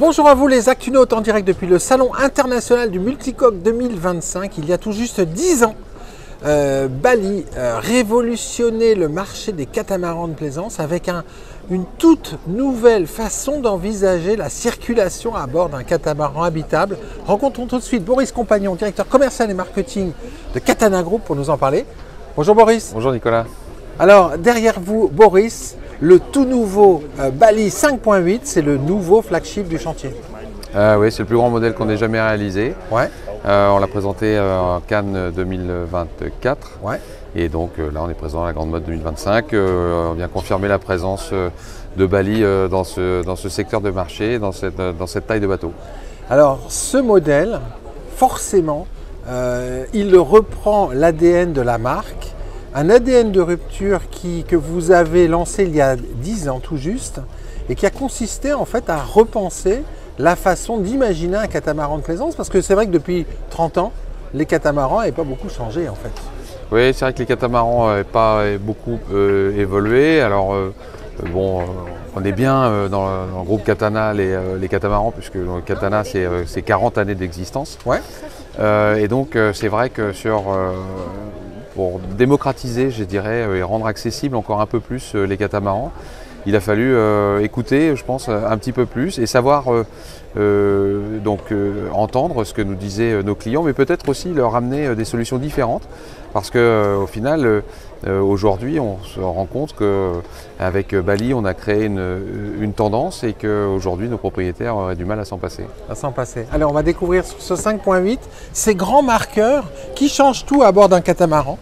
Bonjour à vous les Actunautes en direct depuis le Salon international du Multicoque 2025. Il y a tout juste 10 ans, Bali révolutionnait le marché des catamarans de plaisance avec une toute nouvelle façon d'envisager la circulation à bord d'un catamaran habitable. Rencontrons tout de suite Boris Compagnon, directeur commercial et marketing de Catana Group pour nous en parler. Bonjour Boris. Bonjour Nicolas. Alors derrière vous Boris, le tout nouveau Bali 5.8, c'est le nouveau flagship du chantier. Oui, c'est le plus grand modèle qu'on ait jamais réalisé. Ouais. On l'a présenté en Cannes 2024. Ouais. Et donc là, on est présent à la Grande Mode 2025. On vient confirmer la présence de Bali dans ce secteur de marché, dans cette taille de bateau. Alors ce modèle, forcément, il reprend l'ADN de la marque. Un ADN de rupture que vous avez lancé il y a 10 ans tout juste et qui a consisté en fait à repenser la façon d'imaginer un catamaran de plaisance parce que c'est vrai que depuis 30 ans, les catamarans n'avaient pas beaucoup changé en fait. Oui, c'est vrai que les catamarans n'avaient pas beaucoup évolué. Alors bon, on est bien dans le groupe Catana, les catamarans, puisque le Catana c'est 40 années d'existence. Ouais. Et donc c'est vrai que pour démocratiser, je dirais, et rendre accessible encore un peu plus les catamarans, il a fallu écouter, je pense, un petit peu plus et savoir entendre ce que nous disaient nos clients, mais peut-être aussi leur amener des solutions différentes. Parce qu'au final, aujourd'hui, on se rend compte qu'avec Bali, on a créé une tendance et qu'aujourd'hui, nos propriétaires auraient du mal à s'en passer. À s'en passer. Allez, on va découvrir sur ce 5.8 ces grands marqueurs qui changent tout à bord d'un catamaran.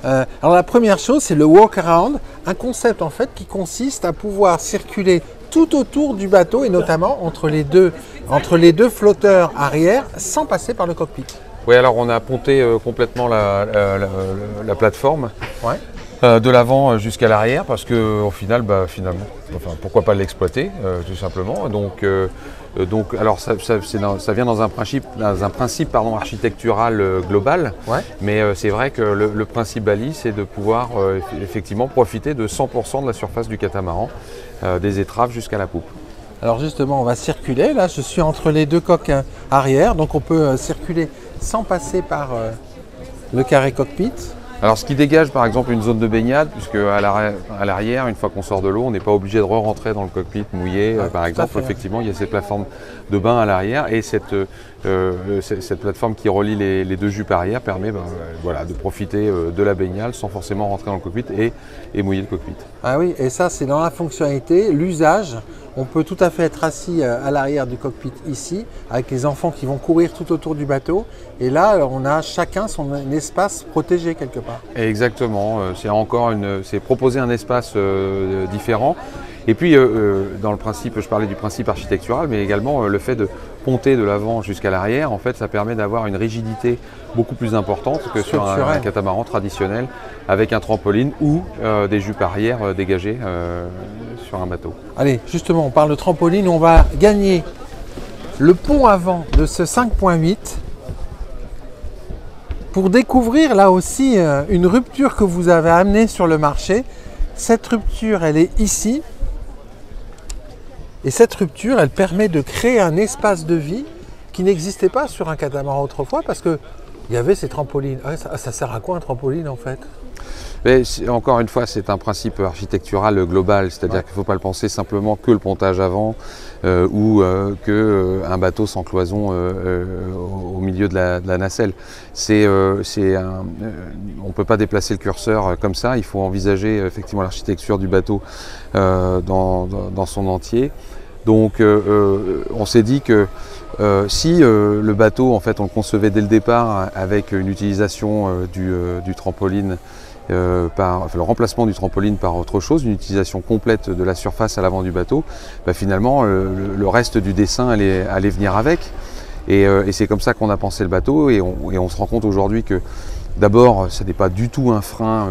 Alors la première chose, c'est le walk-around, un concept en fait qui consiste à pouvoir circuler tout autour du bateau et notamment entre les deux flotteurs arrière sans passer par le cockpit. Oui, alors on a ponté complètement la plateforme. Ouais. De l'avant jusqu'à l'arrière parce qu'au final, finalement, pourquoi pas l'exploiter tout simplement. Donc alors ça vient dans un principe architectural global. Ouais. Mais c'est vrai que le principe Bali, c'est de pouvoir effectivement profiter de 100% de la surface du catamaran, des étraves jusqu'à la poupe. Alors justement, on va circuler. Là, je suis entre les deux coques arrière, donc on peut circuler sans passer par le carré cockpit. Alors ce qui dégage par exemple une zone de baignade, puisque à l'arrière, une fois qu'on sort de l'eau, on n'est pas obligé de re-rentrer dans le cockpit mouillé. Par exemple, effectivement, il y a cette plateforme de bain à l'arrière et cette plateforme qui relie les deux jupes arrière permet de profiter de la baignade sans forcément rentrer dans le cockpit et mouiller le cockpit. Ah oui, et ça c'est dans la fonctionnalité, l'usage. On peut tout à fait être assis à l'arrière du cockpit ici, avec les enfants qui vont courir tout autour du bateau. Et là, on a chacun son espace protégé quelque part. Exactement, c'est proposer un espace différent. Et puis, dans le principe, je parlais du principe architectural, mais également le fait de ponter de l'avant jusqu'à l'arrière, en fait, ça permet d'avoir une rigidité beaucoup plus importante que sur un catamaran traditionnel, avec un trampoline ou des jupes arrière dégagées sur un bateau. Allez, justement, on parle de trampoline, on va gagner le pont avant de ce 5.8 pour découvrir là aussi une rupture que vous avez amenée sur le marché. Cette rupture, elle est ici. Et cette rupture, elle permet de créer un espace de vie qui n'existait pas sur un catamaran autrefois parce qu'il y avait ces trampolines. Ah, ça sert à quoi un trampoline en fait? Mais encore une fois, c'est un principe architectural global, c'est-à-dire qu'il ne faut pas le penser simplement que le pontage avant ou qu'un bateau sans cloison au milieu de la nacelle. On ne peut pas déplacer le curseur comme ça, il faut envisager effectivement l'architecture du bateau dans son entier. Donc on s'est dit que si le bateau, en fait, on le concevait dès le départ avec une utilisation du trampoline, le remplacement du trampoline par autre chose, une utilisation complète de la surface à l'avant du bateau, finalement le reste du dessin allait venir avec. Et c'est comme ça qu'on a pensé le bateau et on se rend compte aujourd'hui que d'abord, ce n'est pas du tout un frein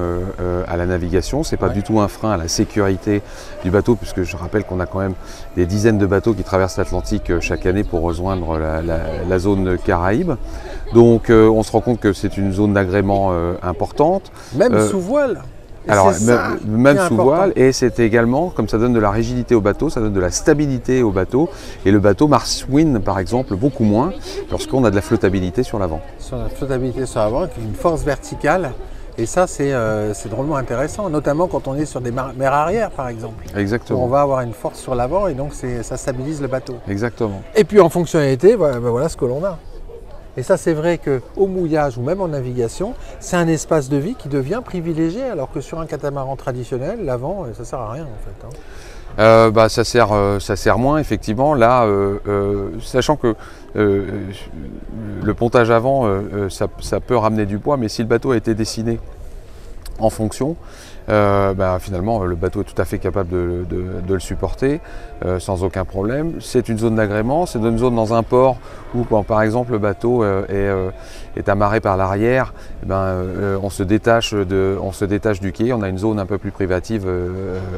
à la navigation, ce n'est pas du tout un frein à la sécurité du bateau, puisque je rappelle qu'on a quand même des dizaines de bateaux qui traversent l'Atlantique chaque année pour rejoindre la zone Caraïbe. Donc on se rend compte que c'est une zone d'agrément importante. Même sous voile. Alors, ça même qui est sous important. voile, et c'est également, comme ça donne de la rigidité au bateau, ça donne de la stabilité au bateau, et le bateau marsouine par exemple beaucoup moins lorsqu'on a de la flottabilité sur l'avant. Sur la flottabilité sur l'avant, avec une force verticale. Et ça, c'est drôlement intéressant, notamment quand on est sur des mers arrière, par exemple. Où Exactement. on va avoir une force sur l'avant et donc ça stabilise le bateau. Exactement. Et puis en fonctionnalité, voilà ce que l'on a. Et ça, c'est vrai qu'au mouillage ou même en navigation, c'est un espace de vie qui devient privilégié, alors que sur un catamaran traditionnel, l'avant, ça sert à rien en fait. Ça sert moins effectivement. Là, sachant que le pontage avant, ça peut ramener du poids, mais si le bateau a été dessiné en fonction, finalement le bateau est tout à fait capable de le supporter sans aucun problème. C'est une zone d'agrément, c'est une zone dans un port où quand par exemple le bateau est amarré par l'arrière, on se détache du quai, on a une zone un peu plus privative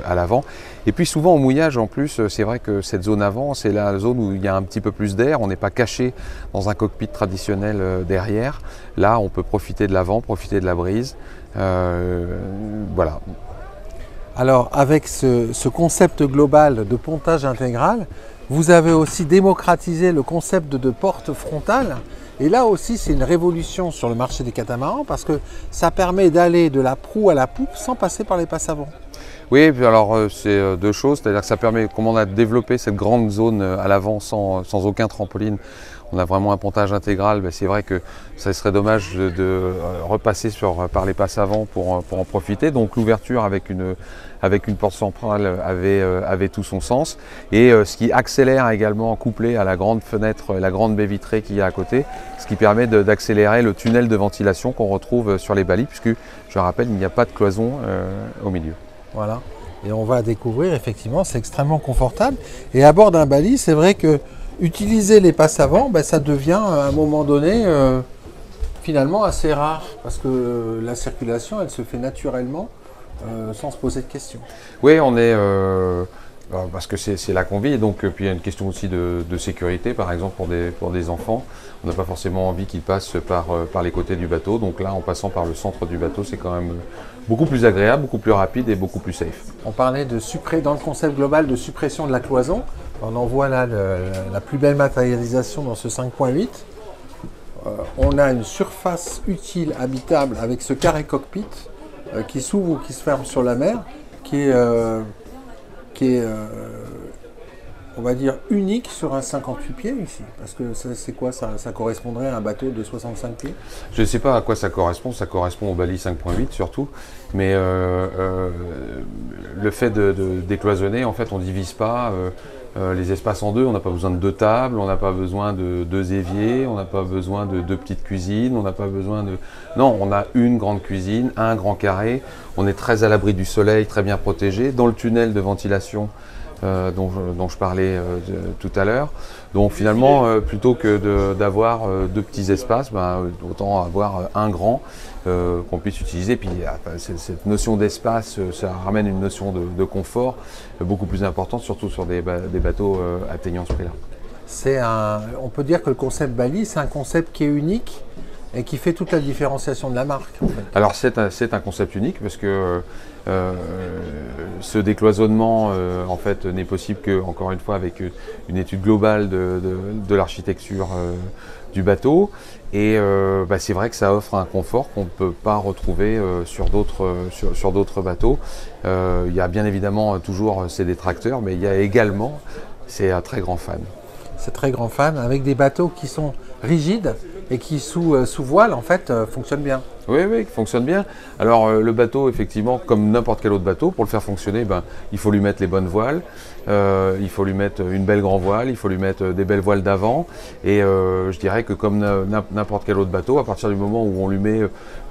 à l'avant. Et puis souvent au mouillage en plus, c'est vrai que cette zone avant, c'est la zone où il y a un petit peu plus d'air, on n'est pas caché dans un cockpit traditionnel derrière. Là on peut profiter de l'avant, profiter de la brise. Voilà. Alors avec ce concept global de pontage intégral, vous avez aussi démocratisé le concept de porte frontale. Et là aussi, c'est une révolution sur le marché des catamarans parce que ça permet d'aller de la proue à la poupe sans passer par les passes avant. Oui, alors c'est deux choses, c'est-à-dire que ça permet, comme on a développé cette grande zone à l'avant sans aucun trampoline, on a vraiment un pontage intégral. C'est vrai que ça serait dommage de repasser par les passes avant pour en profiter. Donc l'ouverture avec une porte centrale avait tout son sens. Et ce qui accélère également, couplé à la grande fenêtre, la grande baie vitrée qu'il y a à côté, ce qui permet d'accélérer le tunnel de ventilation qu'on retrouve sur les balis, puisque je rappelle, il n'y a pas de cloison au milieu. Voilà. Et on va découvrir, effectivement, c'est extrêmement confortable. Et à bord d'un bali, c'est vrai que utiliser les passes avant, ça devient à un moment donné finalement assez rare parce que la circulation, elle se fait naturellement sans se poser de questions. Oui, on est parce que c'est là qu'on vit, et donc puis il y a une question aussi de sécurité, par exemple pour des enfants. On n'a pas forcément envie qu'ils passent par les côtés du bateau, donc là en passant par le centre du bateau, c'est quand même beaucoup plus agréable, beaucoup plus rapide et beaucoup plus safe. On parlait dans le concept global de suppression de la cloison. On en voit là la plus belle matérialisation dans ce 5.8. On a une surface utile habitable avec ce carré cockpit qui s'ouvre ou qui se ferme sur la mer, qui est on va dire unique sur un 58 pieds ici. Parce que c'est quoi ça correspondrait à un bateau de 65 pieds? Je ne sais pas à quoi ça correspond au Bali 5.8 surtout, mais le fait de décloisonner, en fait on ne divise pas les espaces en deux, on n'a pas besoin de deux tables, on n'a pas besoin de deux éviers, on n'a pas besoin de deux petites cuisines, on n'a pas besoin de... Non, on a une grande cuisine, un grand carré, on est très à l'abri du soleil, très bien protégé, dans le tunnel de ventilation dont je parlais tout à l'heure. Donc finalement, plutôt que d'avoir deux petits espaces, autant avoir un grand qu'on puisse utiliser. Puis cette notion d'espace, ça ramène une notion de confort beaucoup plus importante, surtout sur des bateaux atteignant ce prix-là. On peut dire que le concept Bali, c'est un concept qui est unique et qui fait toute la différenciation de la marque. En fait. Alors c'est un concept unique parce que ce décloisonnement en fait n'est possible que, encore une fois, avec une étude globale de l'architecture du bateau, et c'est vrai que ça offre un confort qu'on ne peut pas retrouver sur d'autres bateaux. Il y a bien évidemment toujours ces détracteurs, mais il y a également, c'est un très grand fan. C'est très grand fan, avec des bateaux qui sont rigides et qui sous voile en fait fonctionnent bien. Oui, qui fonctionne bien. Alors le bateau, effectivement, comme n'importe quel autre bateau, pour le faire fonctionner, il faut lui mettre les bonnes voiles, il faut lui mettre une belle grand voile, il faut lui mettre des belles voiles d'avant. Et je dirais que comme n'importe quel autre bateau, à partir du moment où on lui met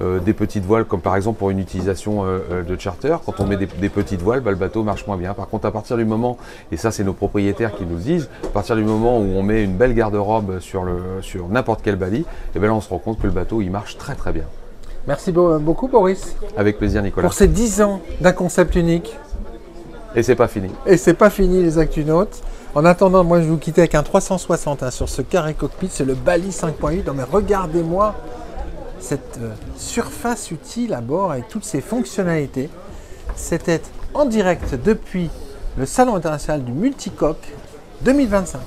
des petites voiles, comme par exemple pour une utilisation de charter, quand on met des petites voiles, le bateau marche moins bien. Par contre, à partir du moment, et ça c'est nos propriétaires qui nous le disent, à partir du moment où on met une belle garde-robe sur n'importe quel bali, et là on se rend compte que le bateau il marche très très bien. Merci beaucoup Boris. Avec plaisir Nicolas. Pour ces 10 ans d'un concept unique. Et c'est pas fini. Et c'est pas fini les Actunautes. En attendant, moi je vais vous quitter avec un 360 sur ce carré cockpit, c'est le Bali 5.8. Non mais regardez-moi cette surface utile à bord avec toutes ces fonctionnalités. C'était en direct depuis le Salon international du multicoque 2025.